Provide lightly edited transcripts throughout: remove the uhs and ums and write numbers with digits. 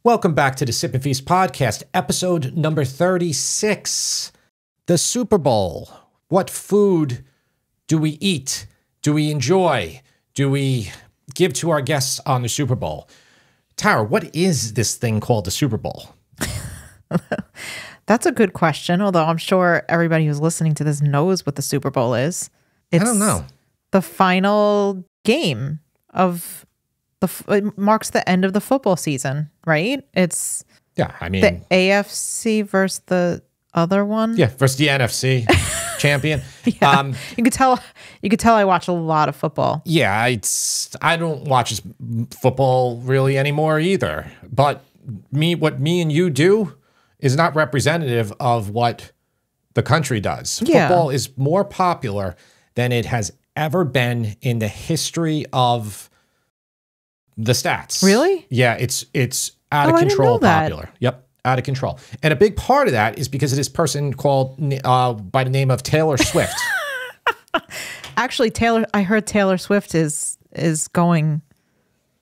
Welcome back to the Sip and Feast podcast, episode number 36. The Super Bowl. What food do we eat? Do we enjoy? Do we give to our guests on the Super Bowl? Tara, what is this thing called the Super Bowl? That's a good question, although I'm sure everybody who's listening to this knows what the Super Bowl is. I don't know. The final game of it marks the end of the football season, right? It's the AFC versus the other one. Yeah, versus the NFC champion. Yeah. You could tell I watch a lot of football. Yeah, I don't watch football really anymore either. But what me and you do is not representative of what the country does. Yeah. Football is more popular than it has ever been in the history of the stats. Really? Yeah, it's out of control popular. Yep, out of control. And a big part of that is because of this person called by the name of Taylor Swift. Actually, I heard Taylor Swift is going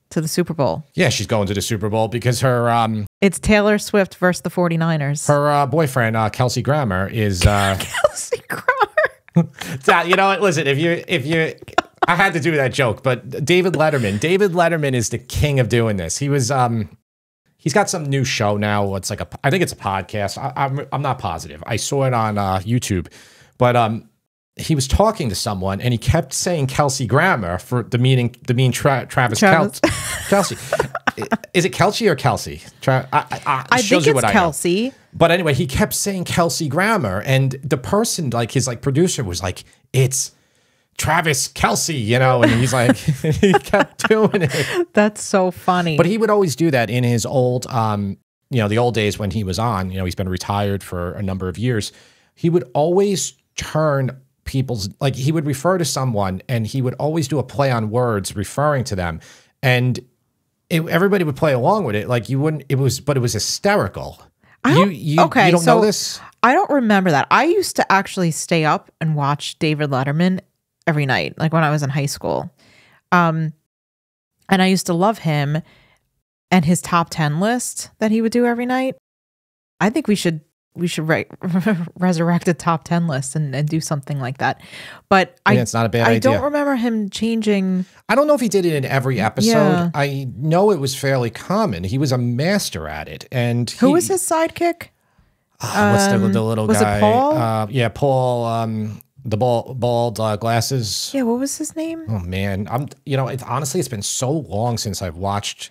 to the Super Bowl. Yeah, she's going to the Super Bowl because her it's Taylor Swift versus the 49ers. Her boyfriend, Kelsey Grammer, is Kelsey Grammer. You know what? Listen, if you I had to do that joke, but David Letterman is the king of doing this. He's got some new show now. It's like I think it's a podcast. I'm not positive. I saw it on YouTube, but he was talking to someone and he kept saying Kelsey Grammer for the mean Travis. Kelsey. Is it Kelsey or Kelsey? I think it's Kelsey. But anyway, he kept saying Kelsey Grammer, and the person, his producer, was like, "It's Travis Kelsey," and he's like, he kept doing it. That's so funny. But he would always do that in his old, the old days when he was on. He's been retired for a number of years. He would always turn people's, he would refer to someone, and he would always do a play on words referring to them, and everybody would play along with it. It was hysterical. You don't know this? I don't remember that. I used to actually stay up and watch David Letterman every night, when I was in high school. And I used to love him and his top 10 list that he would do every night. I think we should resurrect a top 10 list and do something like that. But it's not a bad idea. I don't remember him changing. I don't know if he did it in every episode. Yeah. I know it was fairly common. He was a master at it. And who was his sidekick? What's the little was guy? Was it Paul? Yeah, Paul. The bald glasses. Yeah, what was his name? Oh man, honestly, it's been so long since I've watched.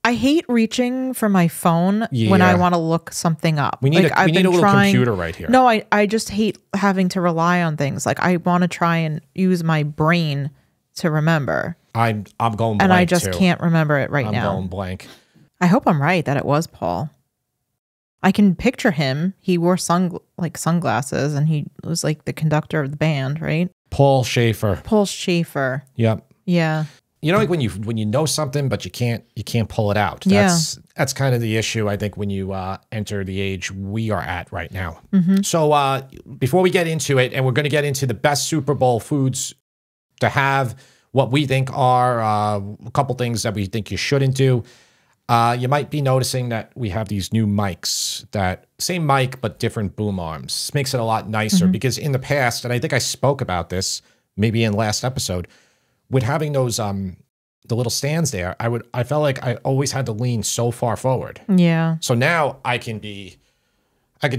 I hate reaching for my phone when I want to look something up. We need a little computer right here. No, I just hate having to rely on things. I want to try and use my brain to remember. I'm going blank, and I just can't remember it now. I'm going blank. I hope I'm right that it was Paul. I can picture him. He wore sunglasses, and he was the conductor of the band, right? Paul Schaefer. Yep. Yeah. When you know something but you can't pull it out. That's kind of the issue, I think, when you enter the age we are at right now. Mm-hmm. So before we get into it, and we're going to get into the best Super Bowl foods to have, what we think are a couple things that we think you shouldn't do. You might be noticing that we have these new mics, that same mic but different boom arms. This makes it a lot nicer because in the past, and I think I spoke about this maybe in last episode, with having those the little stands there, I felt like I always had to lean so far forward. Yeah. So now I could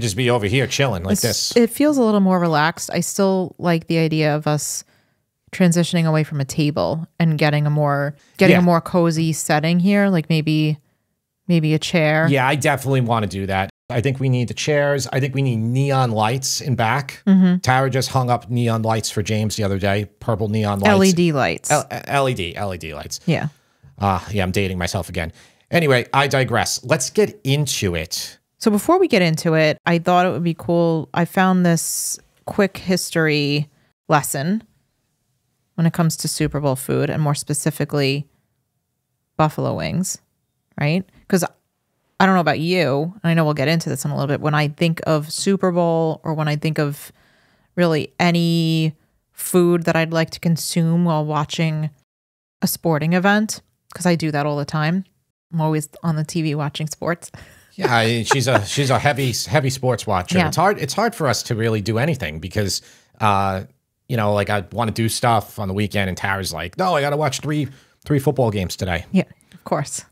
just be over here chilling this. It feels a little more relaxed. I still like the idea of us transitioning away from a table and getting a more cozy setting here, maybe a chair. Yeah, I definitely want to do that. I think we need the chairs. I think we need neon lights in back. Mm-hmm. Tara just hung up neon lights for James the other day. Purple neon lights. LED lights. LED lights. Yeah. Yeah, I'm dating myself again. Anyway, I digress. Let's get into it. So before we get into it, I thought it would be cool. I found this quick history lesson when it comes to Super Bowl food, and more specifically, buffalo wings, right? Because I don't know about you, and I know we'll get into this in a little bit. When I think of Super Bowl, or when I think of really any food that I'd like to consume while watching a sporting event, because I do that all the time, I'm always on the TV watching sports. Yeah, she's a heavy sports watcher. Yeah. It's hard for us to really do anything because like I want to do stuff on the weekend and Tara's like, "No, I got to watch three football games today." Yeah, of course.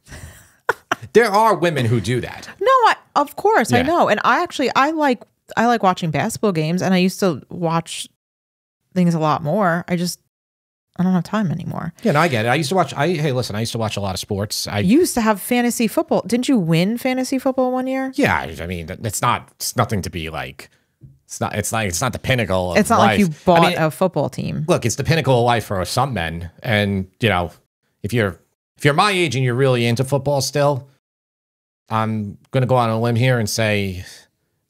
There are women who do that. No, of course, Yeah. I know. And I like watching basketball games, and I used to watch things a lot more. I don't have time anymore. Yeah, no, I get it. I used to watch I used to watch a lot of sports. You used to have fantasy football. Didn't you win fantasy football one year? Yeah, I mean, it's nothing to be like. It's not the pinnacle of It's not life. like you bought I mean, a football team. look, it's the pinnacle of life for some men. And, if you're my age and you're really into football still, I'm going to go on a limb here and say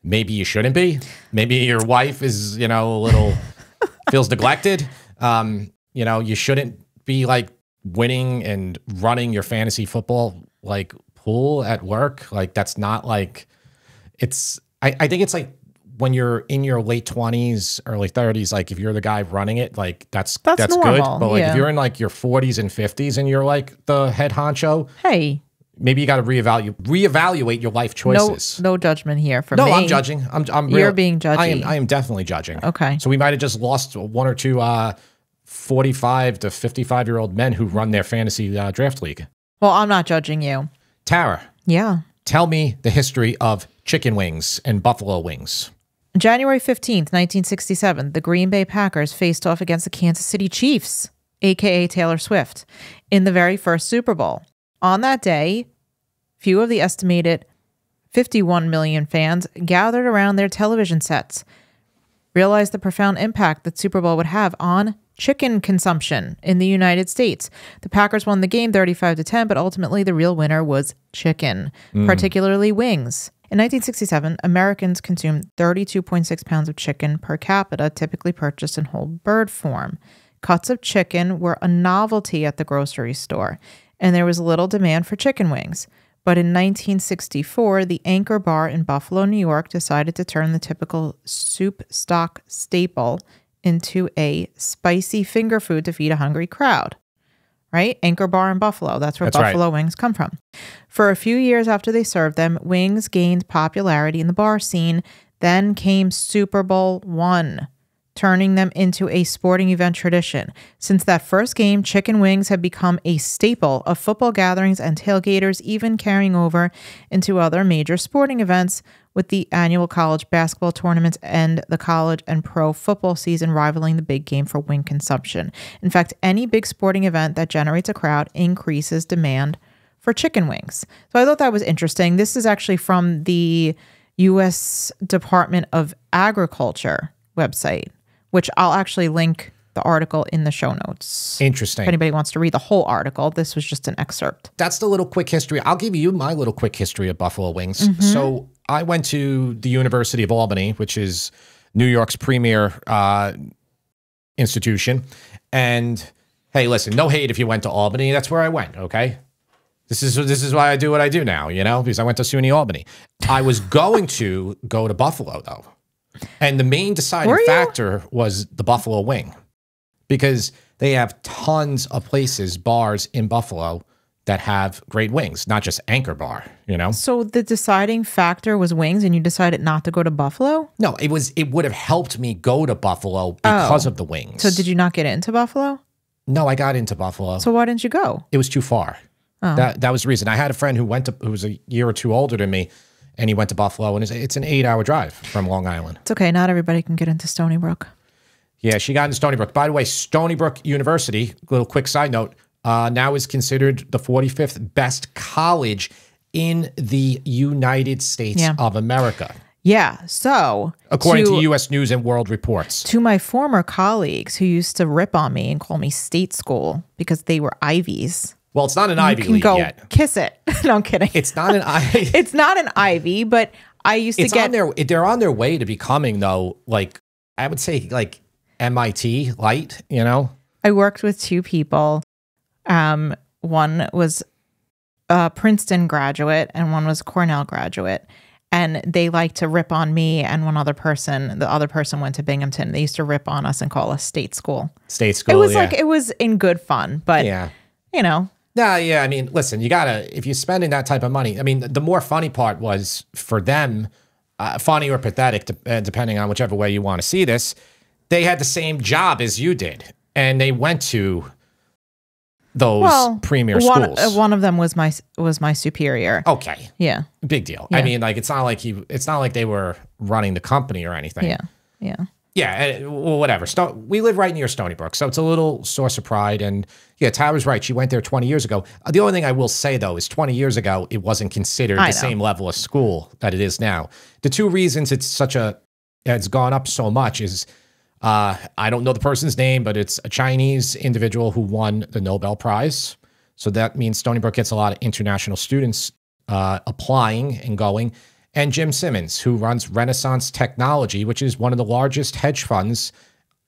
maybe you shouldn't be. Maybe your wife is, a little feels neglected. You shouldn't be like winning and running your fantasy football like pool at work. Like that's not like I think it's like when you're in your late 20s, early 30s, like if you're the guy running it, like that's good. normal, But like yeah. if you're in like your 40s and 50s and you're like the head honcho, Hey, maybe you got to reevaluate your life choices. no judgment here from No, me. I'm judging. You're being judgy. I am definitely judging. Okay. So we might have just lost one or two 45 to 55-year-old men who run their fantasy draft league. Well, I'm not judging you. Tara, Yeah. tell me the history of chicken wings and buffalo wings. January 15th, 1967, the Green Bay Packers faced off against the Kansas City Chiefs, aka Taylor Swift, in the very first Super Bowl. On that day, few of the estimated 51 million fans gathered around their television sets, realized the profound impact that Super Bowl would have on chicken consumption in the United States. The Packers won the game 35-10, but ultimately the real winner was chicken, particularly wings. In 1967, Americans consumed 32.6 pounds of chicken per capita, typically purchased in whole bird form. Cuts of chicken were a novelty at the grocery store, and there was little demand for chicken wings. But in 1964, the Anchor Bar in Buffalo, New York, decided to turn the typical soup stock staple into a spicy finger food to feed a hungry crowd. Right? Anchor Bar in Buffalo. That's where Buffalo wings come from. For a few years after they served them, wings gained popularity in the bar scene. Then came Super Bowl I, turning them into a sporting event tradition. Since that first game, chicken wings have become a staple of football gatherings and tailgaters, even carrying over into other major sporting events, with the annual college basketball tournaments and the college and pro football season rivaling the big game for wing consumption. In fact, any big sporting event that generates a crowd increases demand for chicken wings. So I thought that was interesting. This is actually from the U.S. Department of Agriculture website, which I'll actually link the article in the show notes. Interesting. If anybody wants to read the whole article, this was just an excerpt. That's the little quick history. I'll give you my little quick history of buffalo wings. So I went to the University of Albany, which is New York's premier institution. And hey, listen, no hate if you went to Albany. That's where I went, okay? This is why I do what I do now, because I went to SUNY Albany. I was going to go to Buffalo, though. And the main deciding factor was the buffalo wing. Because they have tons of places, bars in Buffalo that have great wings, not just Anchor Bar, So the deciding factor was wings, and you decided not to go to Buffalo? No, it would have helped me go to Buffalo because of the wings. So did you not get into Buffalo? No, I got into Buffalo. So why didn't you go? It was too far. That was the reason. I had a friend who was a year or two older than me, and he went to Buffalo, and it's an 8-hour drive from Long Island. It's okay. Not everybody can get into Stony Brook. Yeah, she got into Stony Brook. By the way, Stony Brook University, little quick side note, now is considered the 45th best college in the United States of America. Yeah, so... According to U.S. News and World Reports. To my former colleagues who used to rip on me and call me state school because they were Ivies. Well, it's not an Ivy League go yet. Kiss it. No, I'm kidding. It's not an Ivy. It's not an Ivy, but I used to get... They're on their way to becoming, though, like, I would say, like, MIT light, I worked with two people. One was a Princeton graduate and one was a Cornell graduate. And they liked to rip on me and one other person. The other person went to Binghamton. They used to rip on us and call us state school. State school, It was like, it was in good fun, but, No, yeah. I mean, listen, you gotta, if you're spending that type of money, I mean, the more funny part was for them, funny or pathetic, depending on whichever way you want to see this, they had the same job as you did. And they went to those premier schools. One of them was my superior. Okay. Yeah. Big deal. Yeah. I mean, like, it's not like they were running the company or anything. Yeah. Yeah. Yeah, well, whatever. We live right near Stony Brook, so it's a little source of pride. And yeah, Tara's right. She went there 20 years ago. The only thing I will say, though, is 20 years ago, it wasn't considered the same level of school that it is now. The two reasons it's gone up so much is, I don't know the person's name, but it's a Chinese individual who won the Nobel Prize. So that means Stony Brook gets a lot of international students applying and going. And Jim Simmons, who runs Renaissance Technology, which is one of the largest hedge funds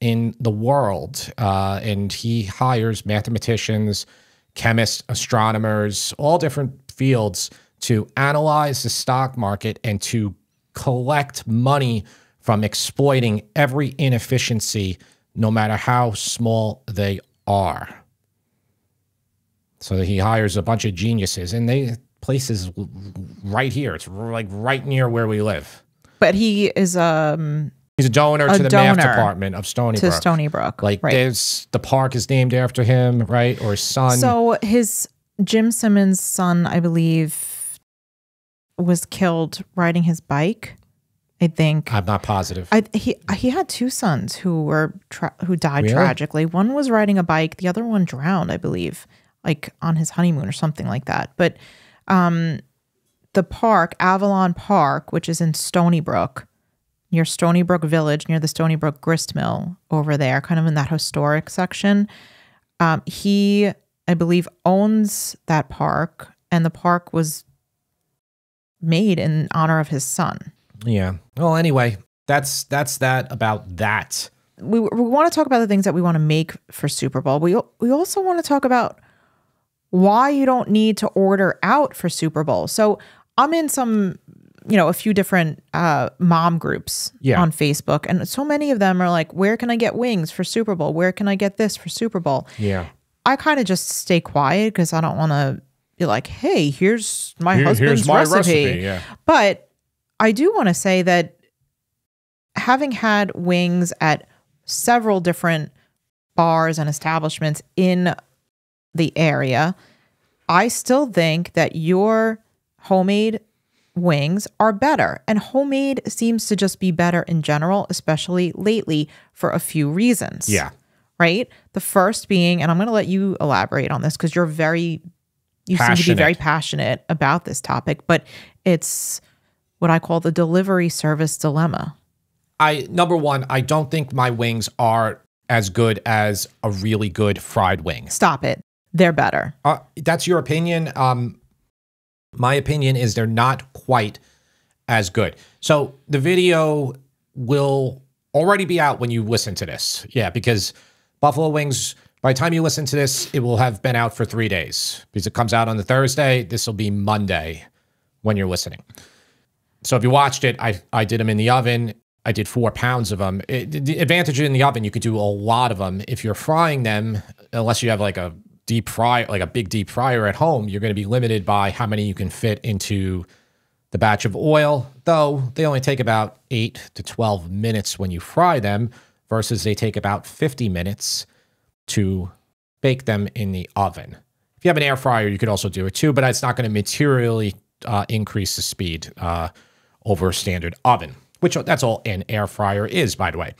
in the world. And he hires mathematicians, chemists, astronomers, all different fields to analyze the stock market and to collect money from exploiting every inefficiency, no matter how small they are. So he hires a bunch of geniuses, and place is right here. It's like right near where we live. But he is he's a donor to the math department of Stony Brook. To Stony Brook. Like there's the park is named after him, right? Or his son. So Jim Simmons' son, I believe, was killed riding his bike. I think. I'm not positive. He had two sons who died tragically. One was riding a bike. The other one drowned, I believe, like on his honeymoon or something like that. But the park, Avalon Park, which is in Stony Brook, near Stony Brook Village, near the Stony Brook Grist Mill over there, kind of in that historic section. He, I believe, owns that park, and the park was made in honor of his son. Yeah. Well, anyway, that's that about that. We want to talk about the things that we want to make for Super Bowl. We also want to talk about why you don't need to order out for Super Bowl. So I'm in a few different mom groups on Facebook, and so many of them are like, where can I get wings for Super Bowl? Where can I get this for Super Bowl? Yeah. I kind of just stay quiet because I don't want to be like, hey, here's my husband's recipe. Yeah. But I do want to say that having had wings at several different bars and establishments in the area, I still think that your homemade wings are better. And homemade seems to just be better in general, especially lately, for a few reasons. Yeah. Right? The first being, and I'm going to let you elaborate on this because you seem to be very passionate about this topic, but it's what I call the delivery service dilemma. Number one, I don't think my wings are as good as a really good fried wing. Stop it. They're better. That's your opinion. My opinion is they're not quite as good. So the video will already be out when you listen to this. Yeah, because Buffalo Wings, by the time you listen to this, it will have been out for 3 days. Because it comes out on the Thursday. This will be Monday when you're listening. So if you watched it, I did them in the oven. I did 4 pounds of them. The advantage in the oven, you could do a lot of them. If you're frying them, unless you have like a deep fry, like a big deep fryer at home, you're going to be limited by how many you can fit into the batch of oil, though they only take about 8 to 12 minutes when you fry them versus they take about 50 minutes to bake them in the oven. If you have an air fryer, you could also do it too, but it's not going to materially increase the speed over a standard oven, which that's all an air fryer is, by the way.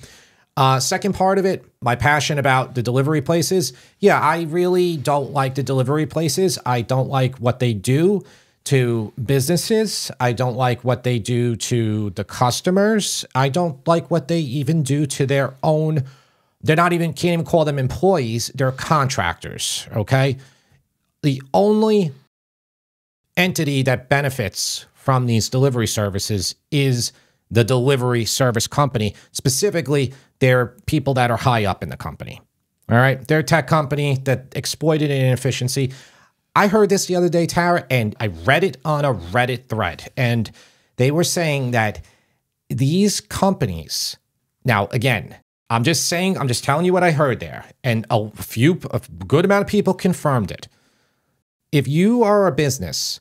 Second part of it, my passion about the delivery places. Yeah, I really don't like the delivery places. I don't like what they do to businesses. I don't like what they do to the customers. I don't like what they even do to their own. Can't even call them employees. They're contractors, okay? The only entity that benefits from these delivery services is the delivery service company. Specifically, they're people that are high up in the company. All right. They're a tech company that exploited an inefficiency. I heard this the other day, Tara, and I read it on a Reddit thread. And they were saying that these companies, now again, I'm just telling you what I heard there. And a good amount of people confirmed it. If you are a business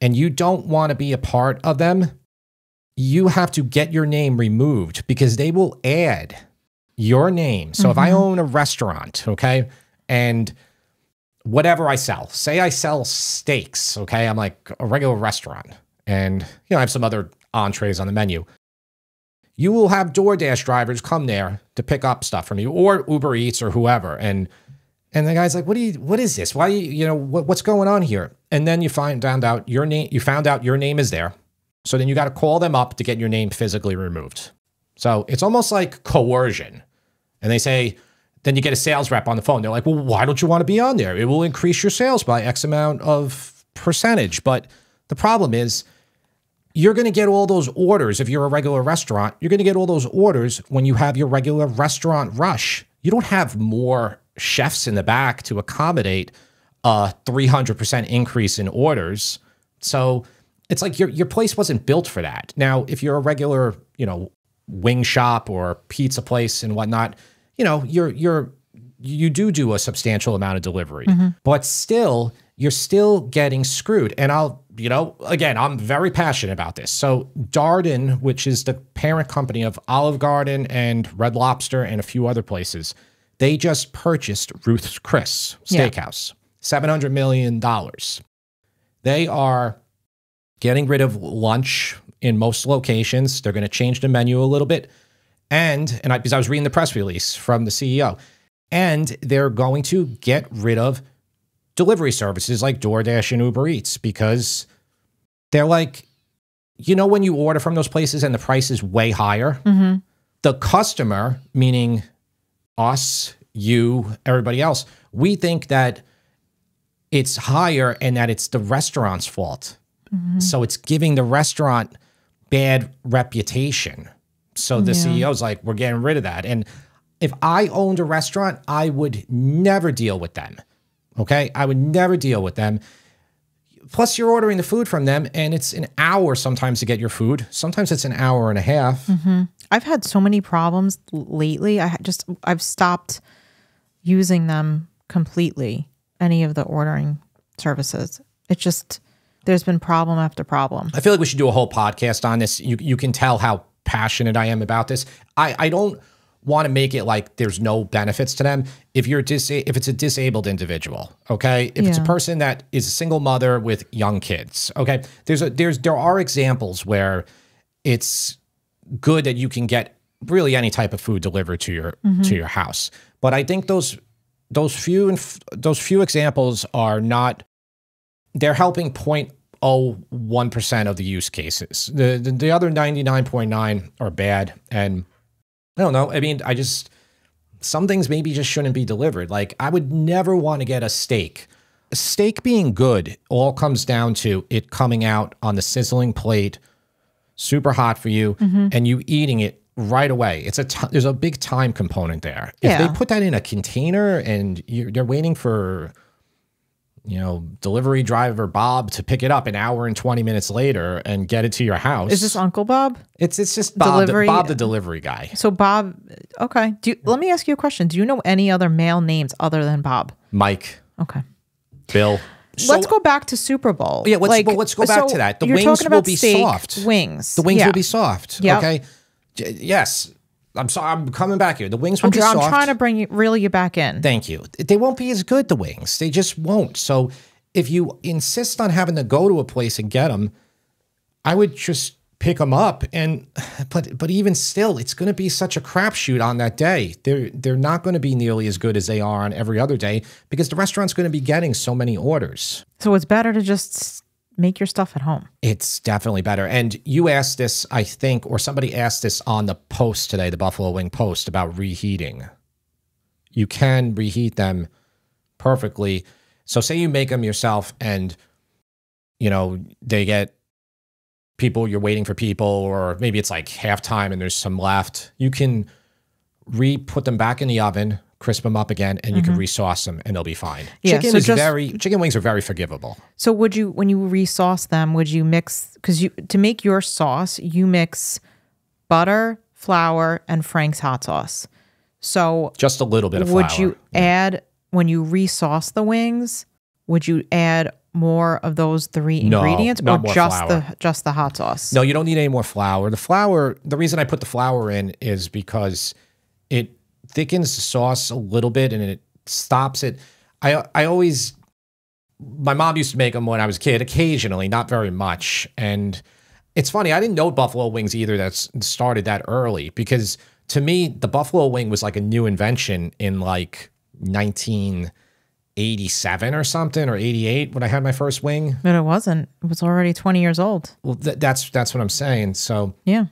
and you don't want to be a part of them, you have to get your name removed because they will add your name. So if I own a restaurant, okay, and whatever I sell, say I sell steaks, okay, I'm like a regular restaurant, and I have some other entrees on the menu. You will have DoorDash drivers come there to pick up stuff from you, or Uber Eats or whoever, and the guy's like, "What is this? Why what's going on here?" And then you found out your name. You found out your name is there. So then you got to call them up to get your name physically removed. So it's almost like coercion. And they say, then you get a sales rep on the phone. They're like, well, why don't you want to be on there? It will increase your sales by X amount of percentage. But the problem is you're going to get all those orders. If you're a regular restaurant, you're going to get all those orders when you have your regular restaurant rush. You don't have more chefs in the back to accommodate a 300% increase in orders. So it's like your place wasn't built for that. Now, if you're a regular, wing shop or pizza place and whatnot, you do a substantial amount of delivery, but still, you're still getting screwed. And again, I'm very passionate about this. So Darden, which is the parent company of Olive Garden and Red Lobster and a few other places, they just purchased Ruth's Chris Steakhouse, $700 million. They are getting rid of lunch in most locations. They're going to change the menu a little bit. Because I was reading the press release from the CEO, and they're going to get rid of delivery services like DoorDash and Uber Eats because they're like, when you order from those places and the price is way higher, the customer, meaning us, you, everybody else, we think that it's higher and that it's the restaurant's fault. So it's giving the restaurant bad reputation. So the CEO's like, we're getting rid of that. And if I owned a restaurant, I would never deal with them. Okay? I would never deal with them. Plus, you're ordering the food from them, and it's an hour sometimes to get your food. Sometimes it's an hour and a half. I've had so many problems lately. I've stopped using them completely, any of the ordering services. It's just... there's been problem after problem. I feel like we should do a whole podcast on this. You can tell how passionate I am about this. I don't want to make it like there's no benefits to them. If it's a disabled individual, okay? If it's a person that is a single mother with young kids, okay? There are examples where it's good that you can get really any type of food delivered to your house. But I think those few examples are not. They're helping 0.01% of the use cases. The other 99.9 are bad. And I don't know. I mean, some things maybe just shouldn't be delivered. Like, I would never want to get a steak. A steak being good all comes down to it coming out on the sizzling plate, super hot for you, and you eating it right away. There's a big time component there. If they put that in a container and they're waiting for delivery driver Bob to pick it up an hour and 20 minutes later and get it to your house. Is this Uncle Bob? It's just Bob, Bob the delivery guy. So Bob, okay. Let me ask you a question. Do you know any other male names other than Bob? Mike. Okay. Bill. Let's go back to Super Bowl. Yeah, let's go back to that. The wings will be soft. Wings. The wings will be soft. Yep. Okay. Yes. I'm sorry. I'm coming back here. The wings will be soft. I'm trying to reel you back in. Thank you. They won't be as good, the wings. They just won't. So if you insist on having to go to a place and get them, I would just pick them up. But even still, it's going to be such a crapshoot on that day. They're not going to be nearly as good as they are on every other day because the restaurant's going to be getting so many orders. So it's better to just make your stuff at home. It's definitely better. And you asked this, I think, or somebody asked this on the post today, the Buffalo Wing Post, about reheating. You can reheat them perfectly. So say you make them yourself and, they get people, you're waiting for people, or maybe it's like halftime and there's some left. You can put them back in the oven, crisp them up again, and you can resauce them and they'll be fine. Yeah, chicken wings are very forgivable. So when you resauce them, would you mix, to make your sauce, you mix butter, flour, and Frank's hot sauce. So just a little bit of flour. Would you add, when you resauce the wings, would you add more of those three No, ingredients, not or more just flour. the hot sauce? No, you don't need any more flour. The reason I put the flour in is because it thickens the sauce a little bit and it stops it. My mom used to make them when I was a kid, occasionally, not very much. And it's funny, I didn't know buffalo wings either that started that early, because to me, the buffalo wing was like a new invention in like 1987 or something, or 88 when I had my first wing. But it wasn't. It was already 20 years old. Well, that's what I'm saying. So, Yeah.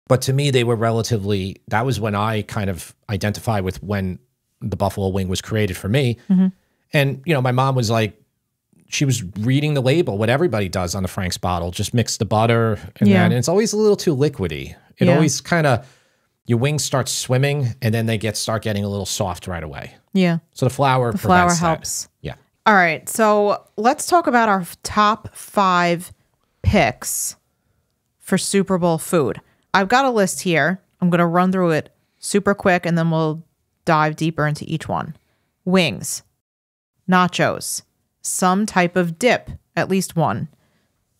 but to me, they were that was when I kind of identify with when the buffalo wing was created for me. And, my mom was like, she was reading the label, what everybody does on the Frank's bottle, just mix the butter and Yeah. and it's always a little too liquidy. It Yeah. always kind of, your wings start swimming and then they start getting a little soft right away. Yeah. So the flour Flour prevents that. helps. Yeah. All right. So let's talk about our top 5 picks for Super Bowl food. I've got a list here. I'm going to run through it super quick and then we'll dive deeper into each one. Wings, nachos, some type of dip, at least one,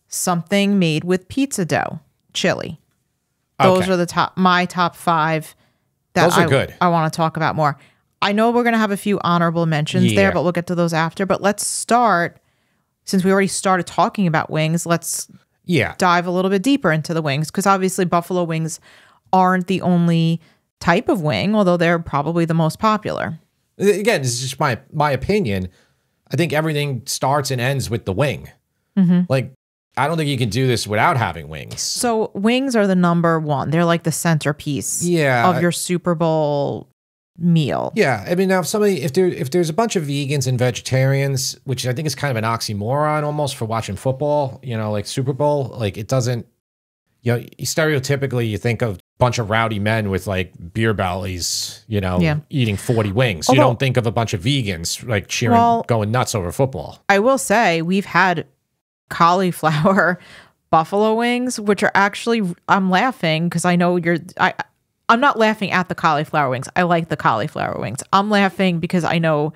something made with pizza dough, chili. Those Okay. are my top 5 that Those are good. I want to talk about more. I know we're going to have a few honorable mentions there, Yeah. but we'll get to those after. But let's start, since we already started talking about wings, let's Yeah. dive a little bit deeper into the wings, because obviously buffalo wings aren't the only type of wing, although they're probably the most popular. Again, this is just my opinion. I think everything starts and ends with the wing. Like, I don't think you can do this without having wings. So wings are the number one. They're like the centerpiece Yeah. of your Super Bowl meal. Yeah, I mean, now if there's a bunch of vegans and vegetarians, which I think is kind of an oxymoron almost for watching football, like Super Bowl, like it doesn't, stereotypically you think of a bunch of rowdy men with like beer bellies, eating 40 wings. You Although- don't think of a bunch of vegans like cheering, going nuts over football. I will say we've had cauliflower buffalo wings, which are actually, I'm laughing because I know I'm not laughing at the cauliflower wings. I like the cauliflower wings. I'm laughing because I know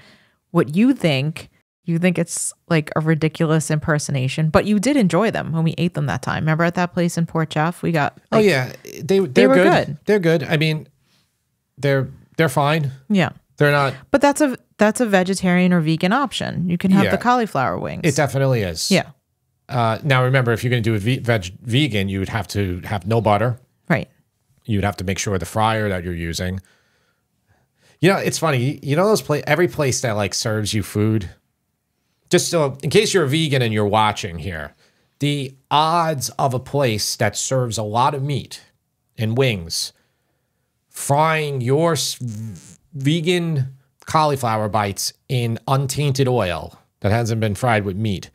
what you think. You think it's like a ridiculous impersonation, but you did enjoy them when we ate them that time. Remember at that place in Port Jeff? We got Oh yeah, they're were good. good. They're good. I mean, they're fine. Yeah. They're not. But that's a vegetarian or vegan option. You can have Yeah. the cauliflower wings. It definitely is. Yeah. Now remember, if you're going to do a vegan, you would have to have no butter. Right. You'd have to make sure the fryer that you're using. It's funny. Every place that like serves you food. Just so, in case you're a vegan and you're watching here, the odds of a place that serves a lot of meat and wings frying your vegan cauliflower bites in untainted oil that hasn't been fried with meat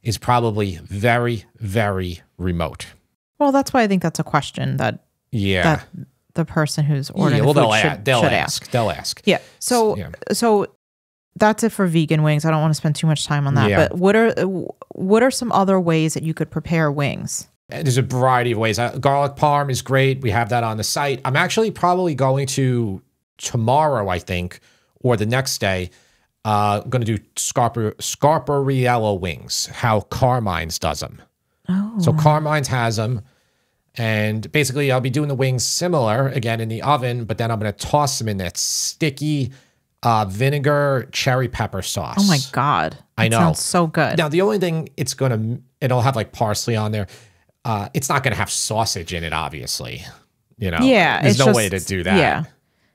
is probably very, very remote. Well, that's why I think that's a question that the person who's ordering the food should ask. They'll ask. Yeah. So that's it for vegan wings. I don't want to spend too much time on that. Yeah. But what are some other ways that you could prepare wings? There's a variety of ways. Garlic parm is great. We have that on the site. I'm actually probably going to tomorrow, I think, or the next day, going to do Scarpariello wings, how Carmine's does them. Oh. So Carmine's has them. And basically, I'll be doing the wings similar, again, in the oven, but then I'm going to toss them in that sticky vinegar cherry pepper sauce. Oh, my God. I know. Sounds so good. Now, the only thing it'll have like parsley on there. It's not going to have sausage in it, obviously. Yeah. There's no way to do that. Yeah.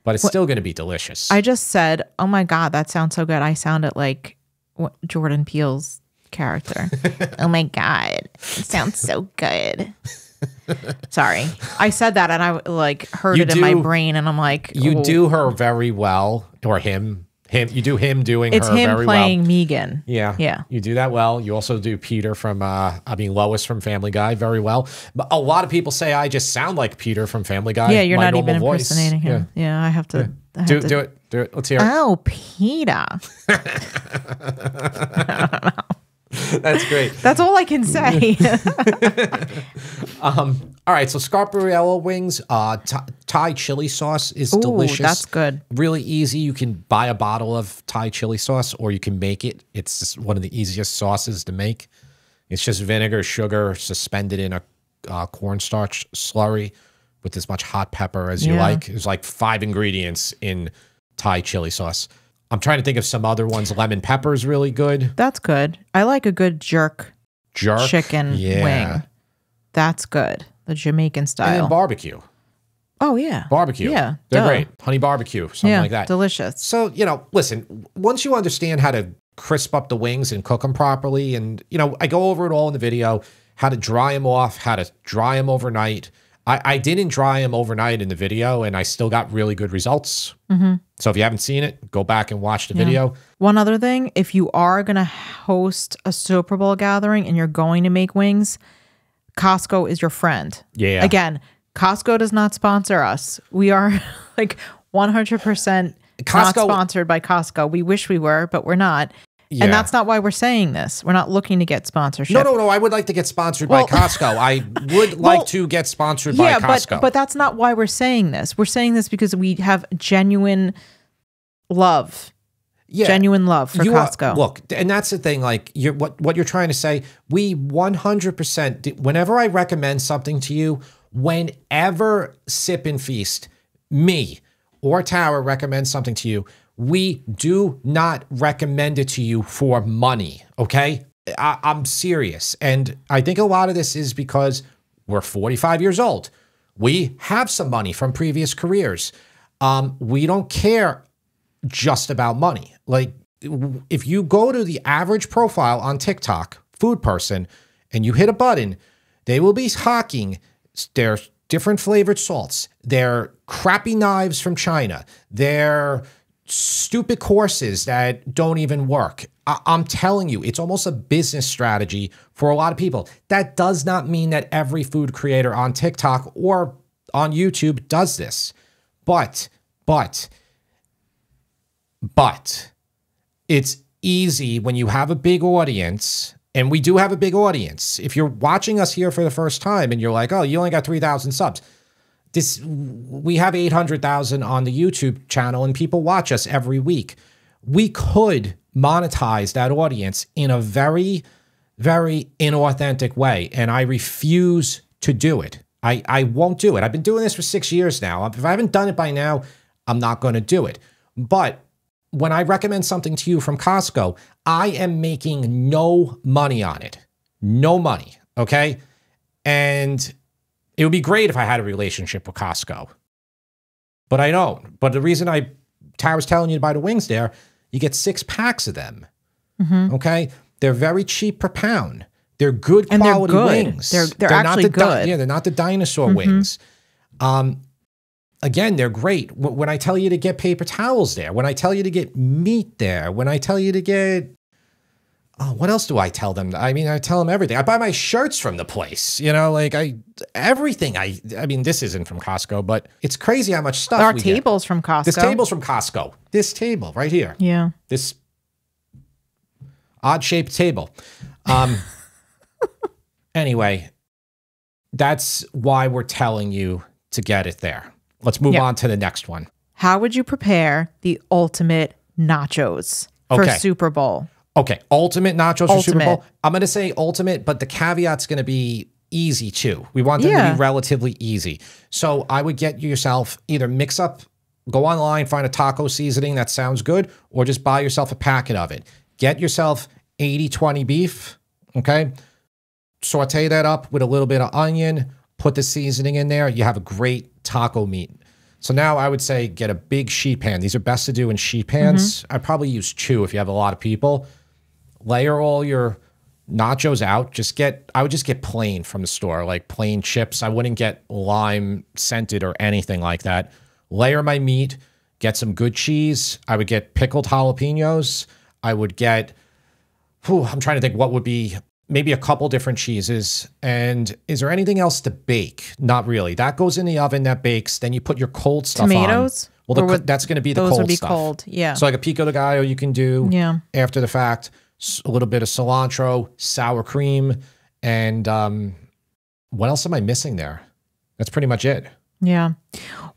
But it's still going to be delicious. I just said, oh, my God, that sounds so good. I sounded like Jordan Peele's character. Oh, my God. It sounds so good. Sorry. I said that and I heard it in my brain and I'm like, you do her very well, or him. You do him doing her very well. It's him playing Megan. Yeah. Yeah. You do that well. You also do Peter from, Lois from Family Guy very well. But a lot of people say I just sound like Peter from Family Guy. Yeah, you're my not even normal voice. impersonating him. Yeah, I have to. Yeah. Do it. Let's hear it. Oh, Peter. That's great. That's all I can say. All right, so Scarpariello wings, Thai chili sauce is delicious. That's good. Really easy. You can buy a bottle of Thai chili sauce or you can make it. It's just one of the easiest sauces to make. It's just vinegar, sugar, suspended in a cornstarch slurry with as much hot pepper as you like. There's like 5 ingredients in Thai chili sauce. I'm trying to think of some other ones. Lemon pepper is really good. That's good. I like a good jerk chicken wing. That's good. The Jamaican style. And then barbecue. Oh, yeah. Barbecue. Yeah. They're great. Honey barbecue, something like that. Delicious. So, listen, once you understand how to crisp up the wings and cook them properly, and, I go over it all in the video, how to dry them off, how to dry them overnight. I didn't dry them overnight in the video, and I still got really good results. So if you haven't seen it, go back and watch the video. One other thing, if you are going to host a Super Bowl gathering and you're going to make wings, Costco is your friend. Yeah. Again, Costco does not sponsor us. We are like 100% not sponsored by Costco. We wish we were, but we're not. Yeah. And that's not why we're saying this. We're not looking to get sponsorship. No. I would like to get sponsored by Costco. I would like to get sponsored by Costco. But that's not why we're saying this. We're saying this because we have genuine love. Yeah. Genuine love for Costco. Look, and that's the thing. Like, what you're trying to say, we 100%, whenever I recommend something to you, whenever Sip and Feast, me or Tara recommends something to you, we do not recommend it to you for money, okay? I'm serious. And I think a lot of this is because we're 45 years old. We have some money from previous careers. We don't care just about money. Like, if you go to the average profile on TikTok, food person, and you hit a button, they will be hawking their different flavored salts, their crappy knives from China, their stupid courses that don't even work. I'm telling you, it's almost a business strategy for a lot of people. That does not mean that every food creator on TikTok or on YouTube does this. But it's easy when you have a big audience, and we do have a big audience. If you're watching us here for the first time and you're like, oh, you only got 3,000 subs. We have 800,000 on the YouTube channel and people watch us every week. We could monetize that audience in a very, very inauthentic way. And I refuse to do it. I won't do it. I've been doing this for 6 years now. If I haven't done it by now, I'm not going to do it. But when I recommend something to you from Costco, I am making no money on it. No money. Okay. And it would be great if I had a relationship with Costco, but I don't. But the reason Tara's telling you to buy the wings there, you get 6 packs of them. Okay. They're very cheap per pound. They're good quality wings. They're actually good. Yeah. They're not the dinosaur wings. Again, they're great. When I tell you to get paper towels there, when I tell you to get meat there, when I tell you to get, what else do I tell them? I mean, I tell them everything. I buy my shirts from the place, like everything. I mean, this isn't from Costco, but it's crazy how much stuff our table's from Costco. This table's from Costco. This table right here. Yeah. This odd shaped table. Anyway, that's why we're telling you to get it there. Let's move on to the next one. How would you prepare the ultimate nachos for Super Bowl? Okay, ultimate nachos for Super Bowl. I'm going to say ultimate, but the caveat's going to be easy too. We want them to be relatively easy. So I would get yourself either go online, find a taco seasoning that sounds good, or just buy yourself a packet of it. Get yourself 80-20 beef, okay? Saute that up with a little bit of onion, put the seasoning in there. You have a great taco meat. So now I would say get a big sheet pan. These are best to do in sheet pans. I probably use 2 if you have a lot of people. Layer all your nachos out. I would just get plain from the store, like plain chips. I wouldn't get lime scented or anything like that. Layer my meat, get some good cheese. I would get pickled jalapenos. I would get, I'm trying to think what would be, maybe a couple different cheeses. And is there anything else to bake? Not really. That goes in the oven, that bakes. Then you put your cold stuff on. Tomatoes? Well, that's going to be the cold stuff. Those would be cold, yeah. So like a pico de gallo you can do after the fact. a little bit of cilantro, sour cream, and what else am I missing there? That's pretty much it. Yeah.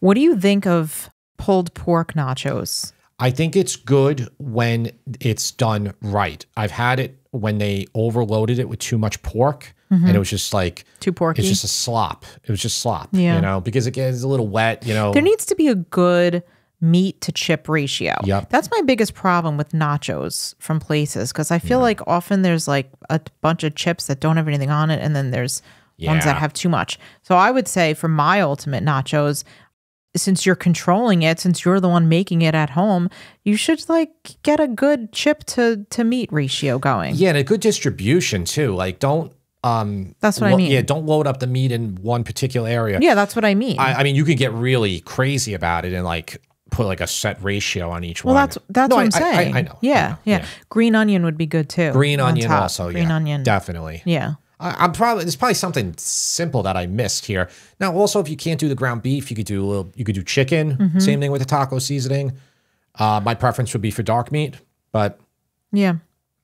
What do you think of pulled pork nachos? I think it's good when it's done right. I've had it when they overloaded it with too much pork, and it was just like too porky. It's just a slop. It was just slop, yeah. you know, because it gets a little wet, you know. There needs to be a good meat to chip ratio. Yep. That's my biggest problem with nachos from places, because I feel like often there's like a bunch of chips that don't have anything on it, and then there's ones that have too much. So I would say for my ultimate nachos, since you're controlling it, since you're the one making it at home, you should like get a good chip to meat ratio going. Yeah, and a good distribution too. Like don't that's what I mean. Yeah, don't load up the meat in one particular area. Yeah, that's what I mean. I mean, you can get really crazy about it and like put like a set ratio on each well, one. that's what I'm saying. I know. Yeah, yeah. Green onion would be good too. Green onion also. Green onion. Definitely. Yeah. There's probably something simple that I missed here. Now, also, if you can't do the ground beef, you could do chicken. Same thing with the taco seasoning. My preference would be for dark meat, but yeah,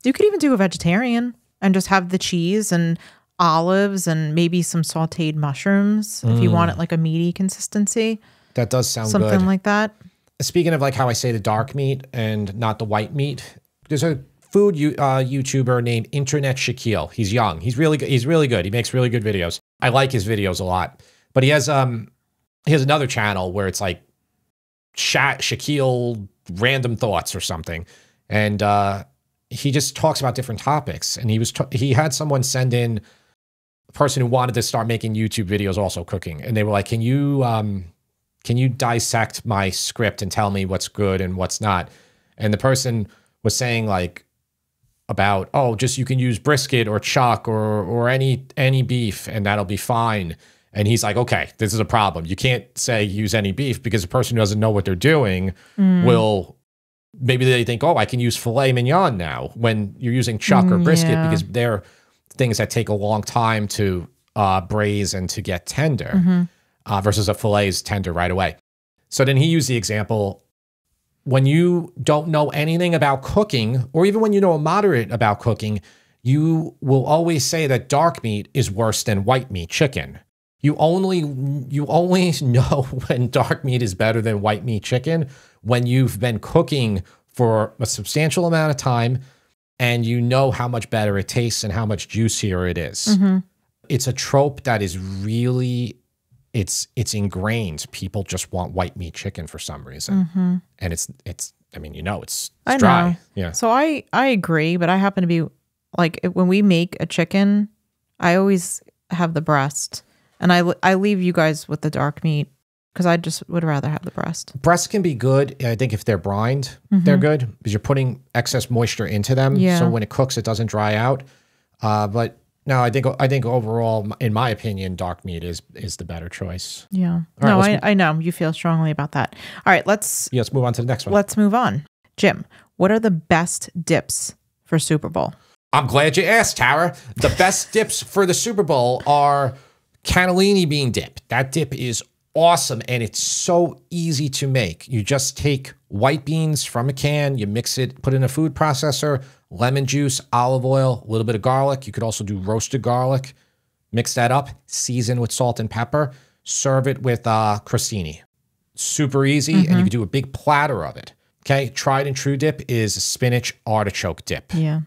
you could even do a vegetarian and just have the cheese and olives and maybe some sautéed mushrooms if you want it like a meaty consistency. That does sound something good. like that. Speaking of like how I say the dark meat and not the white meat, there's a food YouTuber named Internet Shaquille. He's young. He's really good. He's really good. He makes really good videos. I like his videos a lot. But he has another channel where it's like Shaquille Random Thoughts or something, and he just talks about different topics. And he had someone send in a person who wanted to start making YouTube videos also cooking, and they were like, "Can you dissect my script and tell me what's good and what's not?" And the person was saying like, about, oh, just you can use brisket or chuck or any beef and that'll be fine. And he's like, okay, this is a problem. You can't say use any beef because the person who doesn't know what they're doing will, maybe they think, oh, I can use filet mignon now when you're using chuck or brisket because they're things that take a long time to braise and to get tender versus a filet is tender right away. So then he used the example, when you don't know anything about cooking, or even when you know a moderate about cooking, you will always say that dark meat is worse than white meat, chicken. You only know when dark meat is better than white meat chicken when you've been cooking for a substantial amount of time and you know how much better it tastes and how much juicier it is. It's a trope that is really... It's ingrained. People just want white meat chicken for some reason. And it's I mean, you know, it's dry. Yeah. So I agree, but I happen to be like, when we make a chicken, I always have the breast, and I leave you guys with the dark meat because I just would rather have the breast. Breasts can be good. I think if they're brined, they're good because you're putting excess moisture into them. Yeah. So when it cooks, it doesn't dry out. But no, I think overall, in my opinion, dark meat is the better choice. Yeah. All no, right, I know you feel strongly about that. All right, let's move on to the next one. Let's move on. Jim, what are the best dips for Super Bowl? I'm glad you asked, Tara. The best dips for the Super Bowl are cannellini bean dip. That dip is awesome, and it's so easy to make. You just take white beans from a can, you mix it, put it in a food processor, lemon juice, olive oil, a little bit of garlic. You could also do roasted garlic. Mix that up, season with salt and pepper, serve it with crostini. Super easy, and you can do a big platter of it. Okay, tried and true dip is a spinach artichoke dip. Yeah.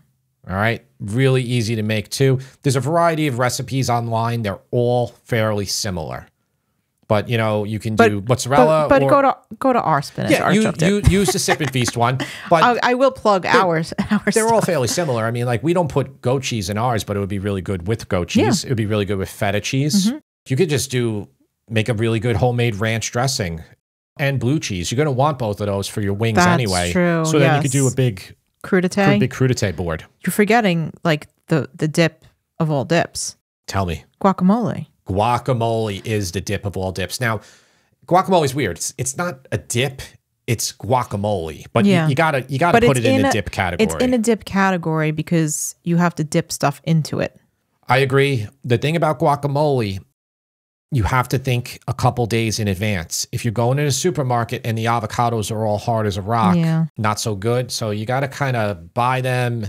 All right, really easy to make too. There's a variety of recipes online. They're all fairly similar. But, you know, you can do mozzarella. But go to our spinach artichoke dip. You use the Sip and Feast one. But I will plug ours. They're all fairly similar. I mean, like, we don't put goat cheese in ours, but it would be really good with goat cheese. It would be really good with feta cheese. You could just make a really good homemade ranch dressing and blue cheese. You're going to want both of those for your wings anyway. That's true. So then you could do a big crudité board. You're forgetting, like, the dip of all dips. Tell me. Guacamole. Guacamole is the dip of all dips. Now, guacamole is weird. It's not a dip. It's guacamole. But you gotta put it in the dip category. It's in a dip category because you have to dip stuff into it. I agree. The thing about guacamole, you have to think a couple days in advance. If you're going to the supermarket and the avocados are all hard as a rock, not so good. So you got to kind of buy them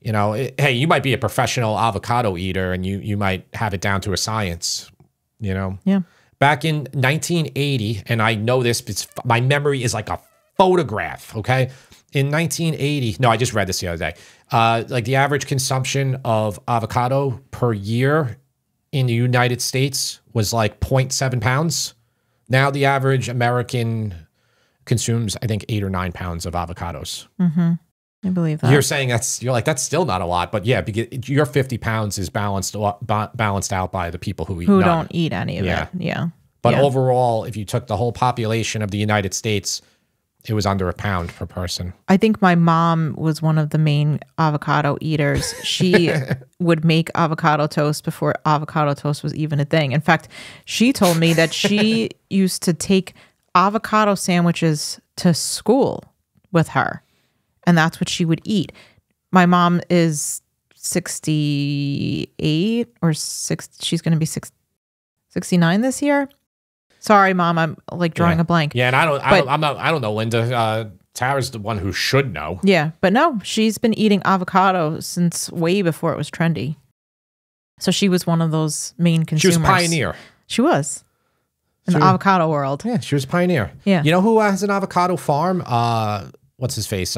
You know, hey, you might be a professional avocado eater and you might have it down to a science, you know? Yeah. Back in 1980, and I know this because my memory is like a photograph, okay? In 1980, no, I just read this the other day. Like the average consumption of avocado per year in the United States was like 0.7 pounds. Now the average American consumes, I think, 8 or 9 pounds of avocados. Mm-hmm. I believe that. You're saying that's still not a lot, but yeah, because your 50 pounds is balanced out by the people who eat none. Don't eat any of it. Yeah. But overall, if you took the whole population of the United States, it was under a pound per person. I think my mom was one of the main avocado eaters. She would make avocado toast before avocado toast was even a thing. In fact, she told me that she used to take avocado sandwiches to school with her, and that's what she would eat. My mom is 68 or 6. She's going to be 69 this year. Sorry, Mom, I'm like drawing a blank. Yeah, and I don't know, Linda. Tara's the one who should know. Yeah, but no, she's been eating avocado since way before it was trendy. So she was one of those main consumers. She was a pioneer. She was in the avocado world. Yeah, she was a pioneer. Yeah. You know who has an avocado farm? What's his face?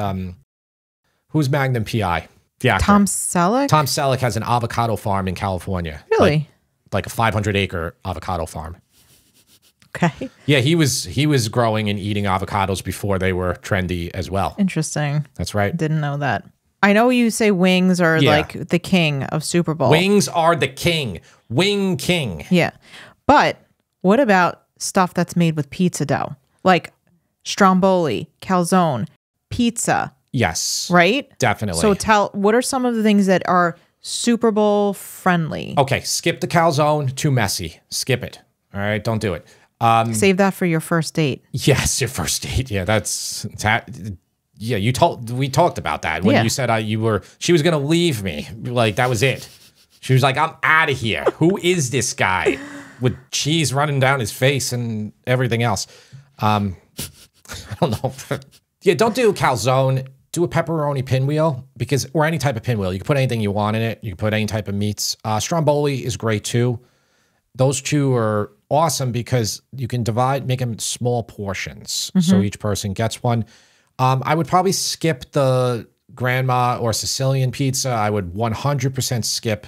Who's Magnum PI? Yeah, Tom Selleck? Tom Selleck has an avocado farm in California. Really? Like a 500-acre avocado farm. Okay. Yeah, he was growing and eating avocados before they were trendy as well. Interesting. That's right. Didn't know that. I know you say wings are like the king of Super Bowl. Wings are the king. Wing king. Yeah. But what about stuff that's made with pizza dough? Like stromboli, calzone, pizza. Yes. Right? Definitely. So what are some of the things that are Super Bowl friendly? Okay, skip the calzone. Too messy. Skip it. All right, don't do it. Save that for your first date. Yes, your first date. Yeah, yeah, we talked about that when you said she was going to leave me. Like, that was it. She was like, I'm out of here. Who is this guy with cheese running down his face and everything else? I don't know. Yeah, don't do calzone. Do a pepperoni pinwheel or any type of pinwheel. You can put anything you want in it. You can put any type of meats. Stromboli is great too. Those two are awesome because you can make them small portions. So each person gets one. I would probably skip the grandma or Sicilian pizza. I would 100% skip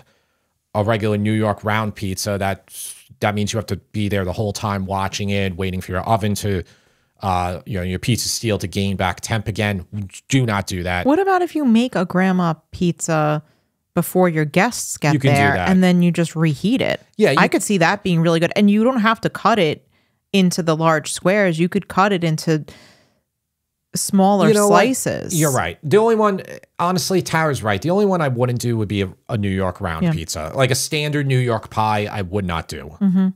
a regular New York round pizza. That means you have to be there the whole time watching it, waiting for your oven to, your pizza steel to gain back temp again. Do not do that. What about if you make a grandma pizza before your guests get there and then you just reheat it? Yeah, I could see that being really good. And you don't have to cut it into the large squares. You could cut it into smaller slices. You're right. The only one, honestly, Tara's right. The only one I wouldn't do would be a New York round pizza. Like a standard New York pie, I would not do. Mm-hmm.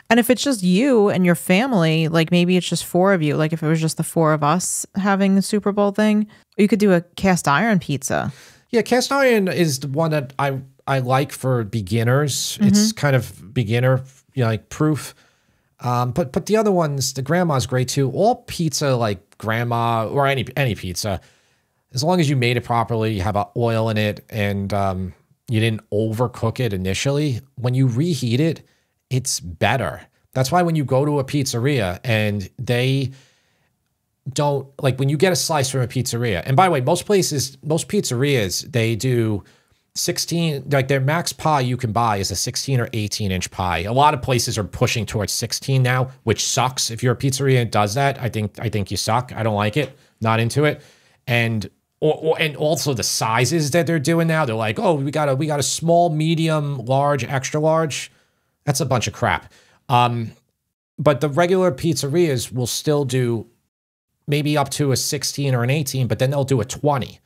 And if it's just you and your family, like maybe it's just 4 of you, like if it was just the 4 of us having the Super Bowl thing, you could do a cast iron pizza. Yeah, cast iron is the one that I like for beginners. It's kind of beginner, like proof. But the other ones, the grandma's great too. All pizza, like grandma or any pizza, as long as you made it properly, you have oil in it, and you didn't overcook it initially. When you reheat it, it's better. That's why when you go to a pizzeria and they don't, like when you get a slice from a pizzeria, and by the way, most pizzerias, they do 16, like their max pie you can buy is a 16 or 18 inch pie. A lot of places are pushing towards 16 now, which sucks. If you're a pizzeria and does that, I think you suck. I don't like it. Not into it. And also the sizes that they're doing now, they're like, oh, we got a small, medium, large, extra large. That's a bunch of crap. But the regular pizzerias will still do maybe up to a 16 or an 18, but then they'll do a 20.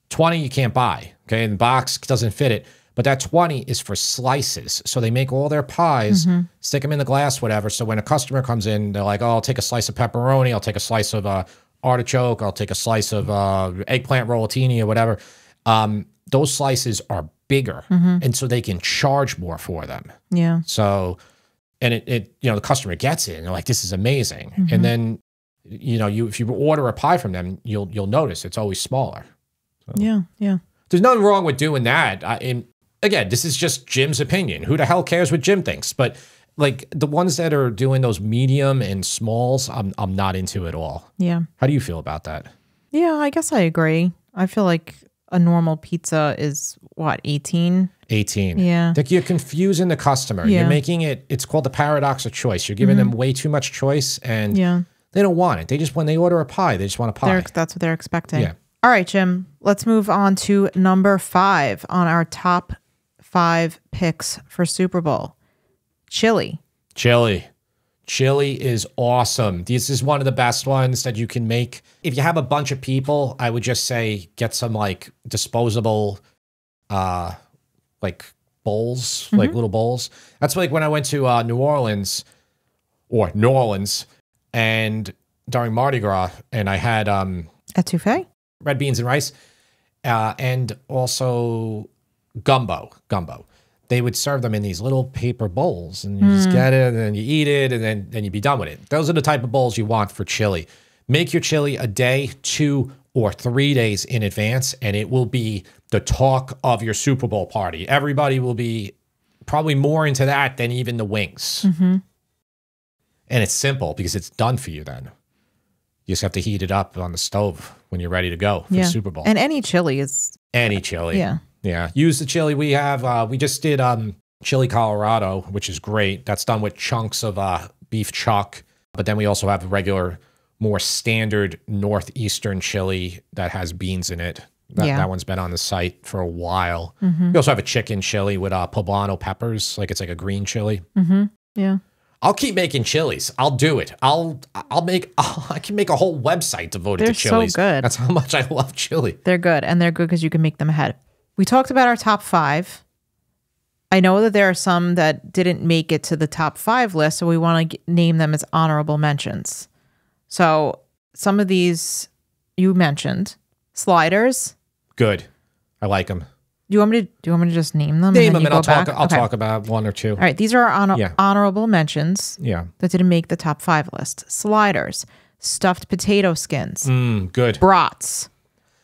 20 you can't buy, okay? And the box doesn't fit it. But that 20 is for slices. So they make all their pies, stick them in the glass, whatever. So when a customer comes in, they're like, oh, I'll take a slice of pepperoni. I'll take a slice of artichoke. I'll take a slice of eggplant rollatini or whatever. Those slices are bigger. And so they can charge more for them. Yeah. So, and it the customer gets it and they're like, this is amazing. And then, if you order a pie from them, you'll notice it's always smaller. So. Yeah. There's nothing wrong with doing that. Again, this is just Jim's opinion. Who the hell cares what Jim thinks? But like the ones that are doing those medium and smalls, I'm not into at all. Yeah. How do you feel about that? Yeah, I guess I agree. I feel like a normal pizza is what, 18? 18. Yeah. Like you're confusing the customer. Yeah. You're making it's called the paradox of choice. You're giving them way too much choice and they don't want it. When they order a pie, they just want a pie. That's what they're expecting. Yeah. All right, Jim, let's move on to number 5 on our top 5 picks for Super Bowl. Chili. Chili is awesome. This is one of the best ones that you can make. If you have a bunch of people, I would just say get some like disposable like bowls, like little bowls. That's like when I went to New Orleans and during Mardi Gras and I had Etouffee? red beans and rice and also gumbo. They would serve them in these little paper bowls and you just get it and then you eat it and then you'd be done with it. Those are the type of bowls you want for chili. Make your chili a day, 2 or 3 days in advance and it will be the talk of your Super Bowl party. Everybody will be probably more into that than even the wings. And it's simple because it's done for you then. You just have to heat it up on the stove when you're ready to go for the Super Bowl. And any chili is... Any chili. Yeah. Yeah. Use the chili we have. We just did chili Colorado, which is great. That's done with chunks of beef chuck. But then we also have a regular, more standard northeastern chili that has beans in it. That one's been on the site for a while. We also have a chicken chili with poblano peppers. Like it's like a green chili. Yeah. I'll keep making chilies. I'll do it. I can make a whole website devoted to chilies. So good. That's how much I love chili. They're good. And they're good because you can make them ahead. We talked about our top 5. I know that there are some that didn't make it to the top 5 list, so we want to name them as honorable mentions. So some of these you mentioned. Sliders. Good. I like them. Do you want me to just name them? Name them and I'll talk about one or two. All right. These are our honorable mentions that didn't make the top 5 list. Sliders. Stuffed potato skins. Good. Brats.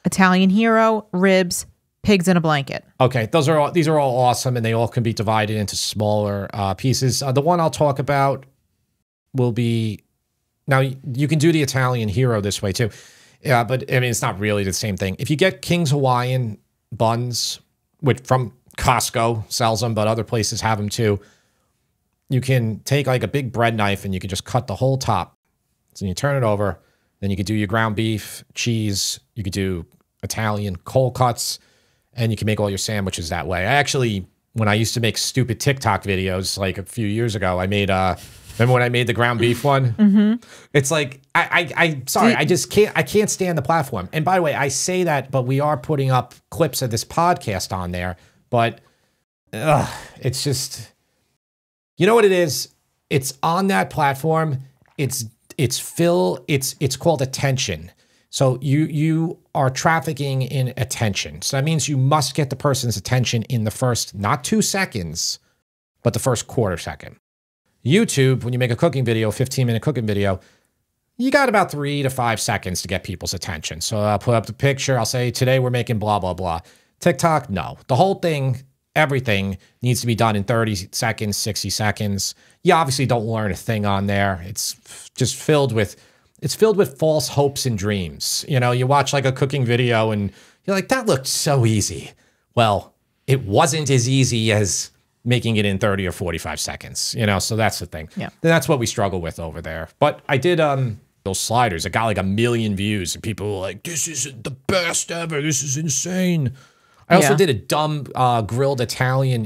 Italian hero. Ribs. Pigs in a blanket. Okay, these are all awesome, and they all can be divided into smaller pieces. The one I'll talk about will be now. You can do the Italian hero this way too, but I mean it's not really the same thing. If you get King's Hawaiian buns, which from Costco sells them, but other places have them too. You can take like a big bread knife and you can just cut the whole top. So you turn it over. Then you could do your ground beef, cheese. You could do Italian cold cuts. And you can make all your sandwiches that way. I actually, when I used to make stupid TikTok videos like a few years ago, I made, remember when I made the ground beef one? It's like, I can't stand the platform. And by the way, I say that, but we are putting up clips of this podcast on there. But it's just, you know what it is? It's on that platform. It's called attention. So you are trafficking in attention. So that means you must get the person's attention in the first, not 2 seconds, but the first quarter second. YouTube, when you make a cooking video, 15-minute cooking video, you got about 3 to 5 seconds to get people's attention. So I'll put up the picture. I'll say, today we're making blah, blah, blah. TikTok, no. The whole thing, everything needs to be done in 30 seconds, 60 seconds. You obviously don't learn a thing on there. It's just filled with false hopes and dreams. You know, you watch like a cooking video and you're like, that looked so easy. Well, it wasn't as easy as making it in 30 or 45 seconds, you know? So that's the thing. Yeah. That's what we struggle with over there. But I did those sliders. It got like 1 million views and people were like, this is the best ever. This is insane. I also did a dumb grilled Italian